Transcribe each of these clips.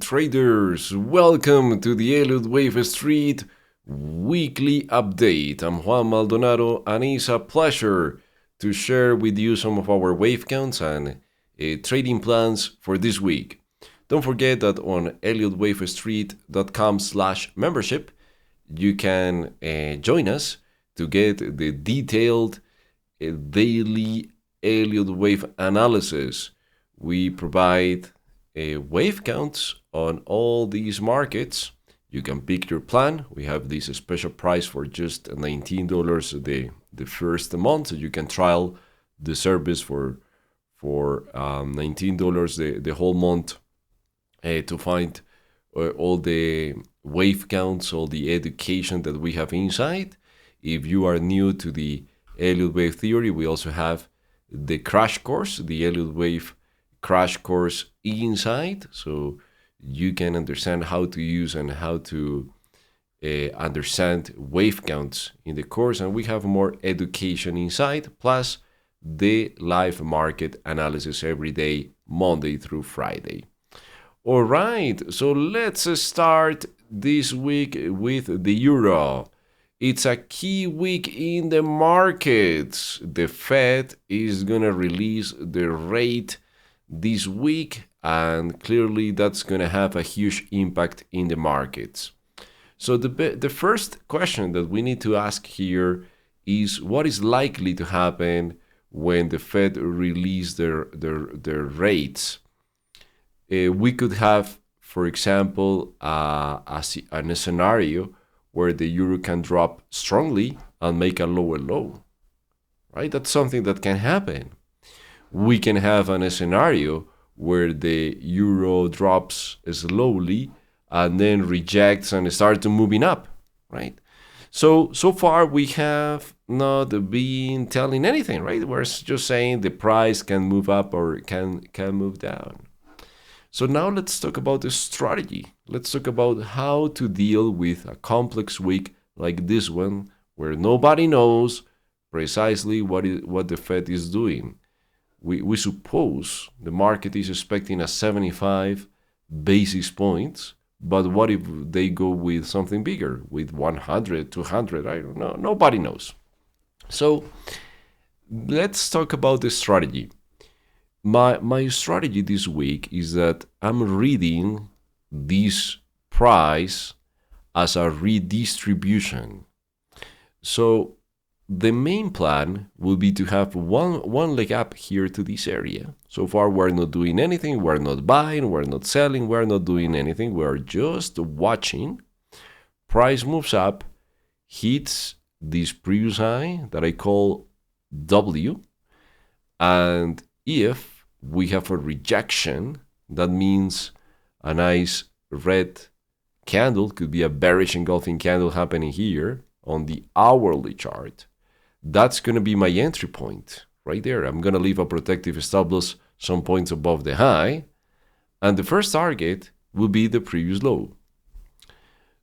traders, welcome to the Elliott Wave Street weekly update. I'm Juan Maldonado and it's a pleasure to share with you some of our wave counts and trading plans for this week. Don't forget that on elliottwavestreet.com/membership you can join us to get the detailed daily Elliott wave analysis. We provide wave counts on all these markets. You can pick your plan. We have this special price for just $19 the first month. So you can trial the service for $19 the whole month to find all the wave counts, all the education that we have inside. If you are new to the Elliott wave theory, we also have the crash course, the Elliott wave crash course inside, so you can understand how to use and how to understand wave counts in the course. And we have more education inside, plus the live market analysis every day, Monday through Friday. All right, so let's start this week with the euro. It's a key week in the markets. The Fed is gonna release the rate this week, and clearly that's going to have a huge impact in the markets. So the first question that we need to ask here is what is likely to happen when the Fed release their rates. We could have, for example, a scenario where the euro can drop strongly and make a lower low, right? That's something that can happen. We can have a scenario where the euro drops slowly and then rejects and starts moving up, right? So far we have not been telling anything, right? We're just saying the price can move up or can move down. So now let's talk about the strategy. Let's talk about how to deal with a complex week like this one, where nobody knows precisely what the Fed is doing. We suppose the market is expecting a 75 basis points, but what if they go with something bigger, with 100, 200? I don't know. Nobody knows. So let's talk about the strategy. My strategy this week is that I'm reading this price as a redistribution. So the main plan will be to have one leg up here to this area. So far, we're not doing anything. We're not buying. We're not selling. We're not doing anything. We're just watching. Price moves up, hits this previous high that I call W. And if we have a rejection, that means a nice red candle, could be a bearish engulfing candle happening here on the hourly chart. That's going to be my entry point right there. I'm going to leave a protective stop loss some points above the high. And the first target will be the previous low.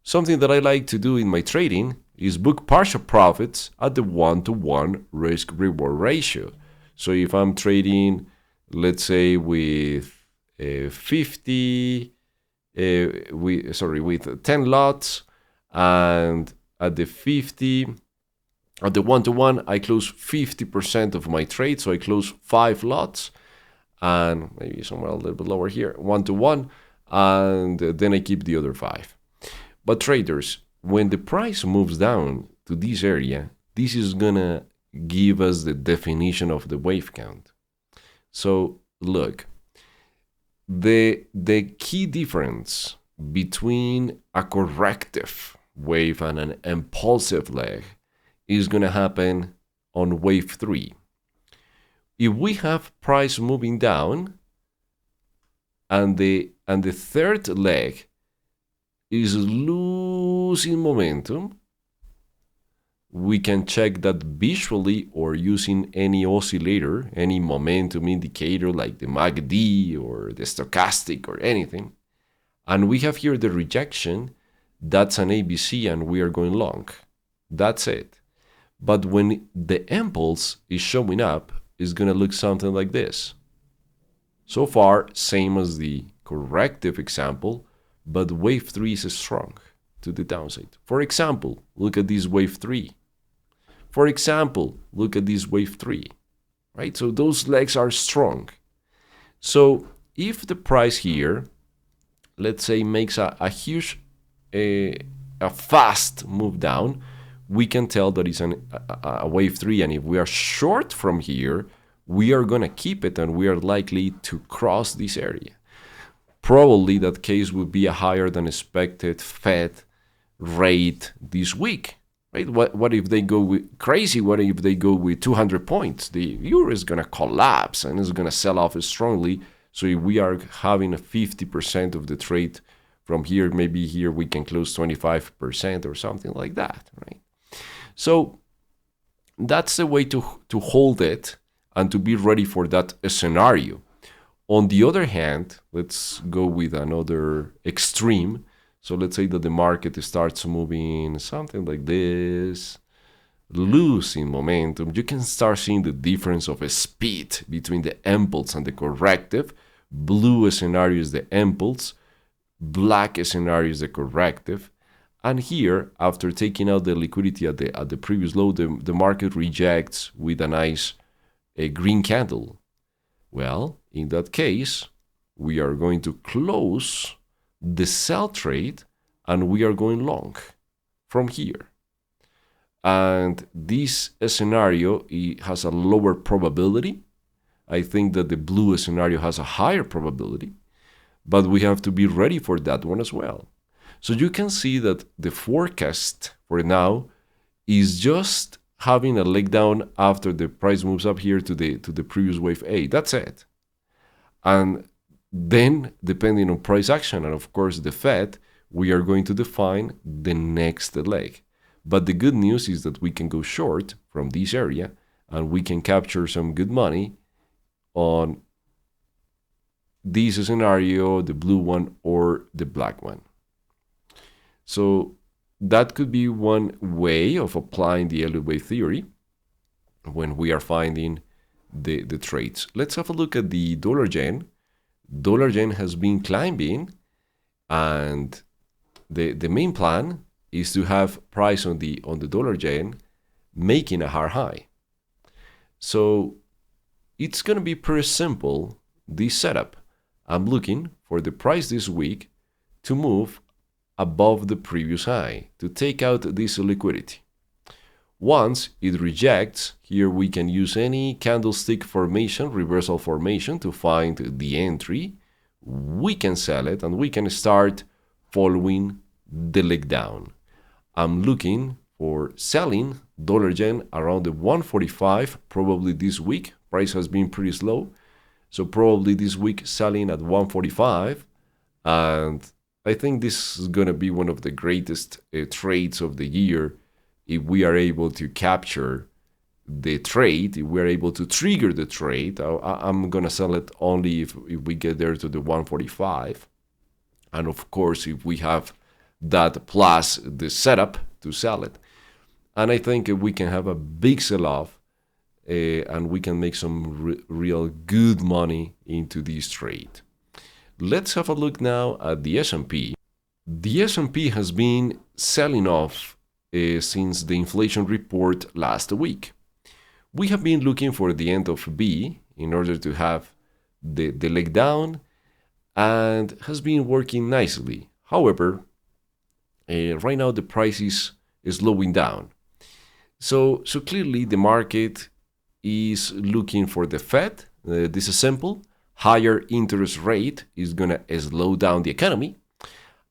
Something that I like to do in my trading is book partial profits at the 1-to-1 risk-reward ratio. So if I'm trading, let's say with 10 lots, and at the 1-to-1, I close 50% of my trade. So I close 5 lots and maybe somewhere a little bit lower here, 1-to-1, and then I keep the other 5. But traders, when the price moves down to this area, this is gonna give us the definition of the wave count. So look, the key difference between a corrective wave and an impulsive leg is going to happen on wave 3. If we have price moving down and the third leg is losing momentum, we can check that visually or using any oscillator, any momentum indicator like the MACD or the stochastic or anything. And we have here the rejection. That's an ABC and we are going long. That's it. But when the impulse is showing up, it's going to look something like this. So far, same as the corrective example, but wave 3 is strong to the downside. For example, look at this wave 3. For example, look at this wave 3, right? So those legs are strong. So if the price here, let's say, makes a huge, a fast move down, we can tell that it's a wave 3, and if we are short from here, we are going to keep it, and we are likely to cross this area. Probably that case would be a higher than expected Fed rate this week, right? What if they go with crazy? What if they go with 200 points? The euro is going to collapse and it's going to sell off strongly. So if we are having a 50% of the trade from here, maybe here we can close 25% or something like that, right? So that's the way to hold it and to be ready for that scenario. On the other hand, let's go with another extreme. So let's say that the market starts moving something like this, losing momentum. You can start seeing the difference of a speed between the impulse and the corrective. Blue scenario is the impulse, black scenario is the corrective. And here, after taking out the liquidity at the previous low, the market rejects with a nice green candle. Well, in that case, we are going to close the sell trade and we are going long from here. And this scenario, it has a lower probability. I think that the blue scenario has a higher probability, but we have to be ready for that one as well. So you can see that the forecast for now is just having a leg down after the price moves up here to the previous wave A. That's it. And then, depending on price action and of course the Fed, we are going to define the next leg. But the good news is that we can go short from this area and we can capture some good money on this scenario, the blue one or the black one. So that could be one way of applying the Elliott wave theory when we are finding the trades. Let's have a look at the dollar yen. Dollar yen has been climbing, and the main plan is to have price on the dollar yen making a hard high. So it's going to be pretty simple, this setup. I'm looking for the price this week to move above the previous high, to take out this liquidity. Once it rejects, here we can use any candlestick formation, reversal formation to find the entry. We can sell it and we can start following the leg down. I'm looking for selling dollar yen around the 145, probably this week. Price has been pretty slow. So probably this week selling at 145. And I think this is going to be one of the greatest trades of the year if we are able to capture the trade, if we're able to trigger the trade. I'm going to sell it only if we get there to the 145. And of course, if we have that plus the setup to sell it. And I think we can have a big sell-off and we can make some real good money into this trade. Let's have a look now at the S&P. The S&P has been selling off since the inflation report last week. We have been looking for the end of B in order to have the leg down, and has been working nicely. However, right now the price is slowing down. So clearly the market is looking for the Fed. This is simple. Higher interest rate is going to slow down the economy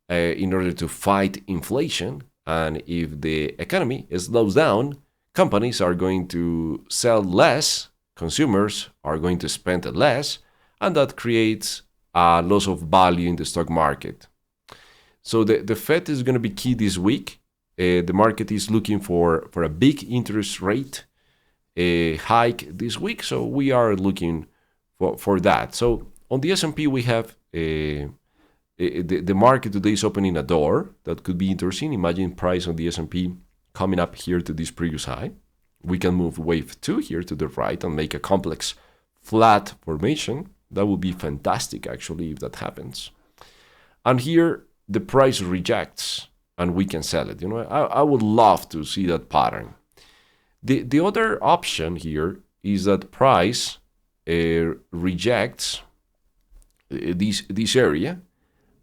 in order to fight inflation. And if the economy slows down, companies are going to sell less, consumers are going to spend less, and that creates a loss of value in the stock market. So the Fed is going to be key this week. The market is looking for a big interest rate hike this week, so we are looking for that. So on the S&P, we have the market today is opening a door that could be interesting. Imagine price on the S&P coming up here to this previous high. We can move wave 2 here to the right and make a complex flat formation. That would be fantastic, actually, if that happens. And here the price rejects and we can sell it. I would love to see that pattern. The other option here is that price rejects this area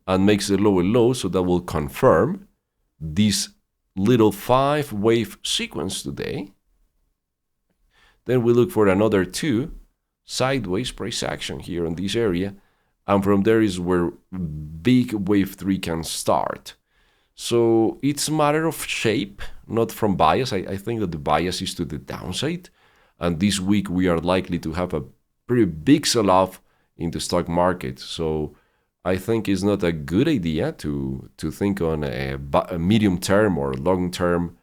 and makes the lower low, so that will confirm this little 5-wave sequence today. Then we look for another 2 sideways price action here in this area, and from there is where big wave 3 can start. So it's a matter of shape, not from bias. I think that the bias is to the downside, and this week we are likely to have a pretty big sell-off in the stock market. So I think it's not a good idea to think on a medium-term or long-term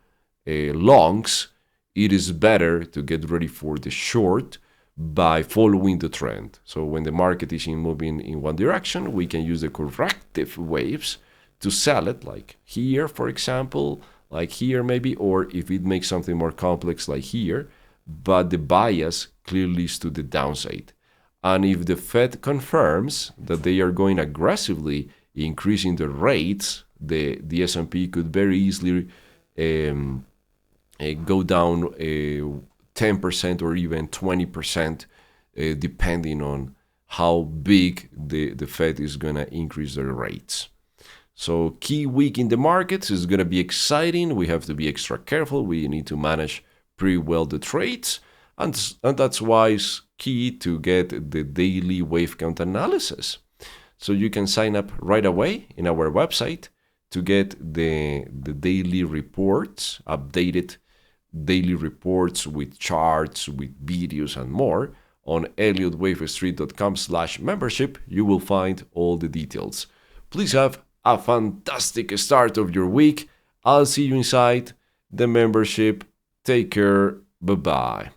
longs. It is better to get ready for the short by following the trend. So when the market is moving in one direction, we can use the corrective waves to sell it, like here, for example, like here maybe, or if it makes something more complex like here, but the bias clearly is to the downside. And if the Fed confirms that they are going aggressively increasing the rates, the S&P could very easily go down 10% or even 20%, depending on how big the Fed is going to increase their rates. So key week in the markets is going to be exciting. We have to be extra careful. We need to manage pretty well the trades. And that's why it's key to get the daily wave count analysis. So you can sign up right away in our website to get the daily reports, updated daily reports with charts, with videos and more on ElliottWaveStreet.com/membership. You will find all the details. Please have a fantastic start of your week. I'll see you inside the membership. Take care. Bye-bye.